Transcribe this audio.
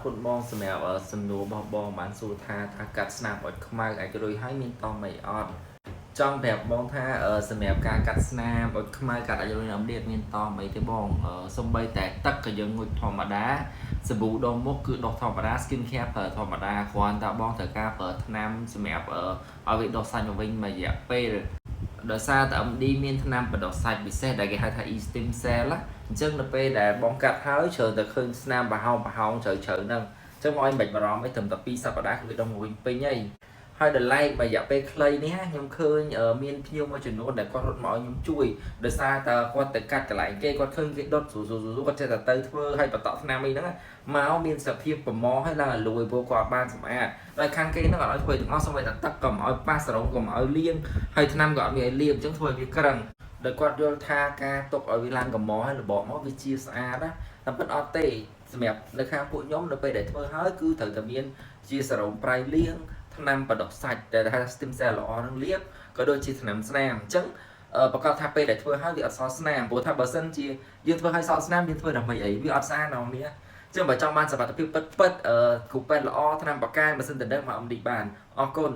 គុណបងសម្រាប់សំណួររបស់បងបានសួរថាកាត់ស្នាមអុចខ្មៅអាចរួយហើយមានតមិនអត់ចង់ប្រាប់បងថាសម្រាប់ការកាត់ស្នាមអុចខ្មៅកាត់អាចរួយអំដៀតមានតមិនទេបងសំបីតែទឹកក៏យើងងុយធម្មតាសាប៊ូដុសមុខគឺដុសធម្មតា skin care ប្រើធម្មតាគ្រាន់តែបងត្រូវការប្រើថ្នាំសម្រាប់ឲ្យវាដុសសាច់មកវិញមួយរយៈពេលដោយសារតែ MD មានថ្នាំបដិសាច់ពិសេសដែលគេហៅថា E-stem cell អញ្ចឹងនៅពេលដែលបងកាត់ហើយច្រើនតែឃើញស្នាមប្រហោងជ្រៅហ្នឹងអញ្ចឹងមកឲ្យមិនបារម្ភអីត្រឹមតែ2សប្តាហ៍គឺវាដុសមកវិញពេញហើយដល់ឡែករយៈពេលខ្លីនេះខ្ញុំឃើញមានភ្ញៀវមួយចំនួនដែលគាត់រត់មកឲ្យខ្ញុំជួយដោយសារតែគាត់ទៅកាត់កន្លែងគេគាត់ឃើញគេដុតស្រួលគាត់ចេះតែទៅធ្វើឲ្យបន្តថ្នាំអីហ្នឹងមកមានសភាពប្រមហើយឡើងលួយព្រោះគាត់បានសម្អាតហើយខាងគេហ្នឹងអត់ឲ្យធ្វើទាំងអស់សូម្បីតែទឹកក៏មិនឲ្យប៉ះសរងក៏មិនឲ្យលាងហើយថ្នាំក៏អត់មានឲ្យលាងអញ្ចឹងធ្វើឲ្យវាក្រឹងដោយគាត់យល់ថាការទុកឲ្យវាឡើងកម្ហើយរបបមកវាជាស្អាតណាតែពិតអត់ទេសម្រាប់នៅខាងពួកខ្ញុំនៅពេលដែលធ្វើហើយគឺត្រូវតែមានជាសរងប្រៃលាងថ្នាំបដិសាច់ដែលហៅ stem cell ល្អនឹងលាបក៏ដូចជាថ្នាំស្នាមអញ្ចឹងប្រកាសថាពេលដែលធ្វើហើយវាអត់សល់ស្នាមព្រោះថាបើសិនជាយើងធ្វើឲ្យសល់ស្នាមយើងធ្វើដើម្បីអីវាអត់ស្អាតណាស់មានចឹងបើចង់បានសុខភាពពិតគ្រូពេទ្យល្អថ្នាំបកាយម៉ាស៊ីនដណ្ដឹងមកអំឌីបានអរគុណ